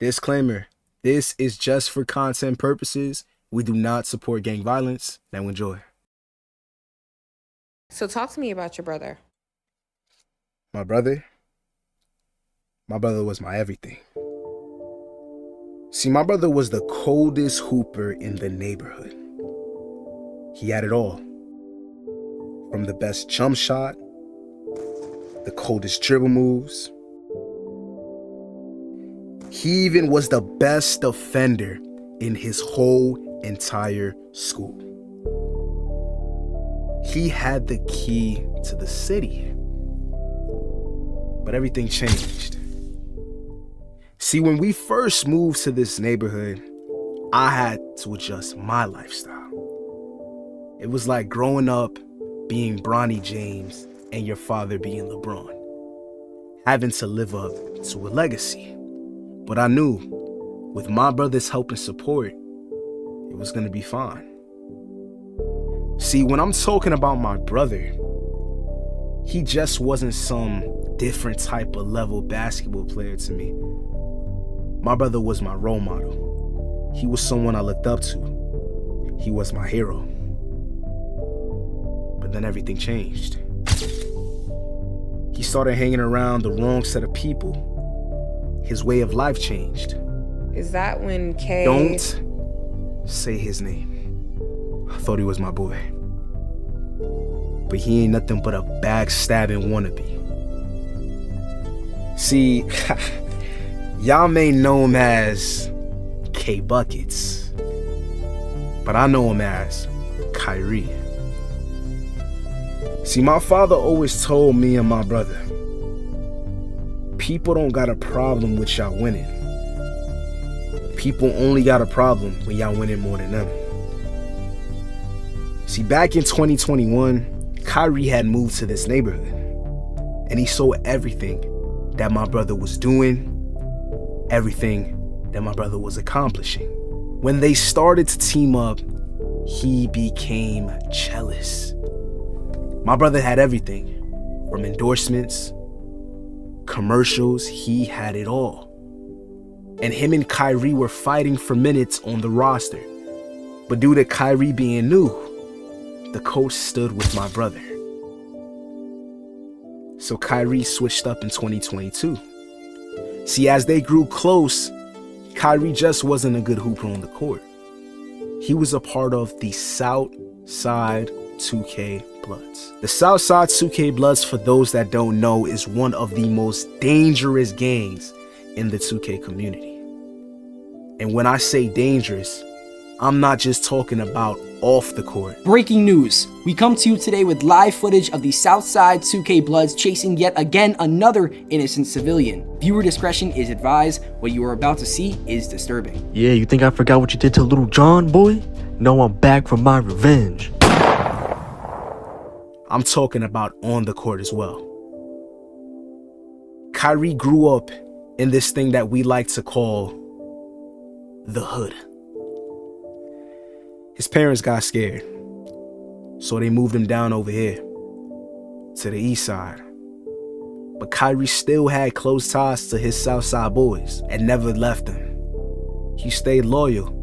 Disclaimer, this is just for content purposes. We do not support gang violence. Now enjoy. So talk to me about your brother. My brother was my everything. See, my brother was the coldest hooper in the neighborhood. He had it all. From the best jump shot, the coldest dribble moves. He even was the best defender in his whole entire school. He had the key to the city. But everything changed. See, when we first moved to this neighborhood, I had to adjust my lifestyle. It was like growing up being Bronny James and your father being LeBron, having to live up to a legacy. But I knew with my brother's help and support, it was gonna be fine. See, when I'm talking about my brother, he just wasn't some different type of level basketball player to me. My brother was my role model. He was someone I looked up to. He was my hero. But then everything changed. He started hanging around the wrong set of people. His way of life changed. Is that when Kay... Don't say his name. I thought he was my boy. But he ain't nothing but a backstabbing wannabe. See, y'all may know him as K Buckets, but I know him as Kyrie. See, my father always told me and my brother, people don't got a problem with y'all winning. People only got a problem when y'all winning more than them. See, back in 2021, Kyrie had moved to this neighborhood, and he saw everything that my brother was doing, everything that my brother was accomplishing. When they started to team up, he became jealous. My brother had everything, from endorsements, commercials, he had it all. And him and Kyrie were fighting for minutes on the roster. But due to Kyrie being new, the coach stood with my brother. So Kyrie switched up in 2022. See, as they grew close, Kyrie just wasn't a good hooper on the court. He was a part of the Southside 2K Bloods. The Southside 2K Bloods, for those that don't know, is one of the most dangerous gangs in the 2K community. And when I say dangerous, I'm not just talking about off the court. Breaking news. We come to you today with live footage of the Southside 2K Bloods chasing yet again another innocent civilian. Viewer discretion is advised. What you are about to see is disturbing. Yeah, you think I forgot what you did to little John, boy? No, I'm back for my revenge. I'm talking about on the court as well. Kyrie grew up in this thing that we like to call the hood. His parents got scared, so they moved him down over here to the east side. But Kyrie still had close ties to his Southside boys and never left them. He stayed loyal.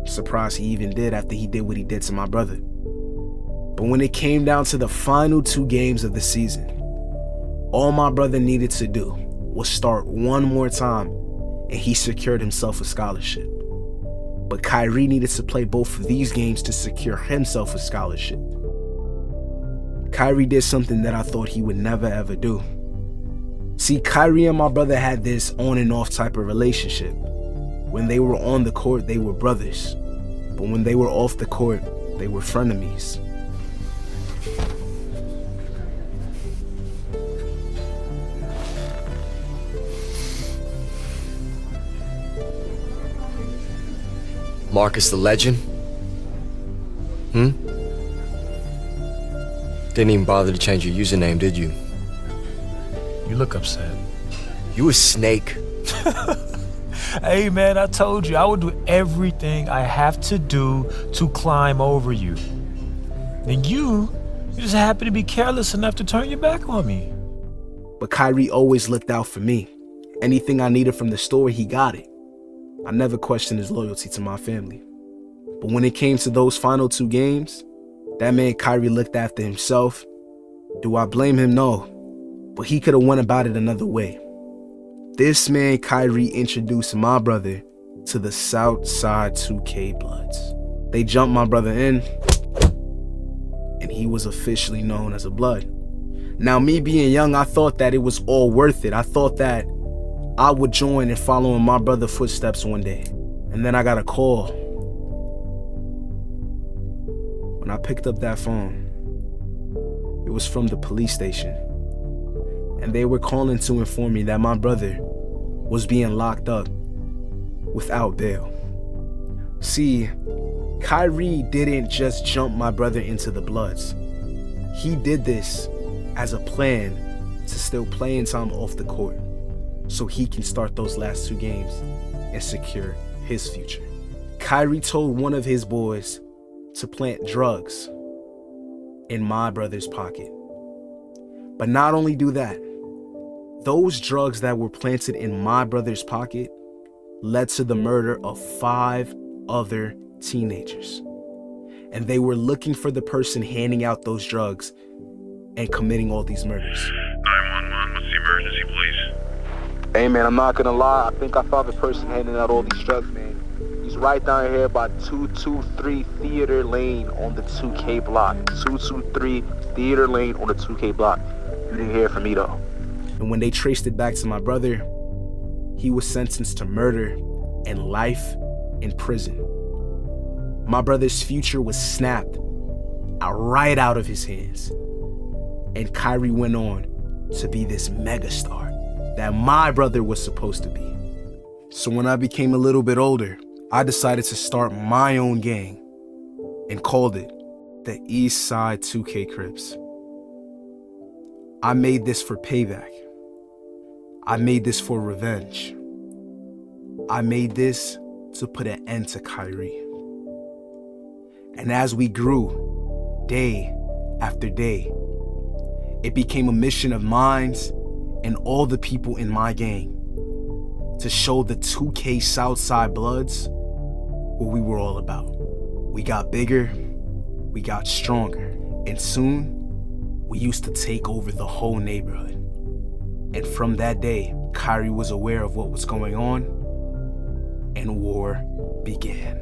Surprised he even did after he did what he did to my brother. But when it came down to the final 2 games of the season, all my brother needed to do was start one more time and he secured himself a scholarship. But Kyrie needed to play both of these games to secure himself a scholarship. Kyrie did something that I thought he would never ever do. See, Kyrie and my brother had this on and off type of relationship. When they were on the court, they were brothers. But when they were off the court, they were frenemies. Marcus the Legend? Didn't even bother to change your username, did you? You look upset. You a snake. Hey man, I told you I would do everything I have to do to climb over you. And you just happen to be careless enough to turn your back on me. But Kyrie always looked out for me. Anything I needed from the store, he got it. I never questioned his loyalty to my family. But when it came to those final 2 games, that man Kyrie looked after himself. Do I blame him? No. But he could have went about it another way. This man Kyrie introduced my brother to the Southside 2K Bloods. They jumped my brother in, and he was officially known as a Blood. Now, me being young, I thought that it was all worth it. I thought that I would join and follow in my brother's footsteps one day. And then I got a call. When I picked up that phone, it was from the police station. And they were calling to inform me that my brother was being locked up without bail. See, Kyrie didn't just jump my brother into the Bloods. He did this as a plan to steal playing time off the court so he can start those last 2 games and secure his future. Kyrie told one of his boys to plant drugs in my brother's pocket. But not only do that, those drugs that were planted in my brother's pocket led to the murder of 5 other teenagers. And they were looking for the person handing out those drugs and committing all these murders. 911, what's the emergency, please? Hey man, I'm not gonna lie, I think I found the person handing out all these drugs, man. He's right down here by 223 Theater Lane on the 2K block. 223 Theater Lane on the 2K block. You didn't hear from me though. And when they traced it back to my brother, he was sentenced to murder and life in prison. My brother's future was snapped right out of his hands. And Kyrie went on to be this megastar that my brother was supposed to be. So when I became a little bit older, I decided to start my own gang and called it the East Side 2K Crips. I made this for payback. I made this for revenge. I made this to put an end to Kyrie. And as we grew, day after day, it became a mission of mine and all the people in my gang to show the 2K Southside Bloods what we were all about. We got bigger, we got stronger, and soon we used to take over the whole neighborhood. And from that day, Kyrie was aware of what was going on, and war began.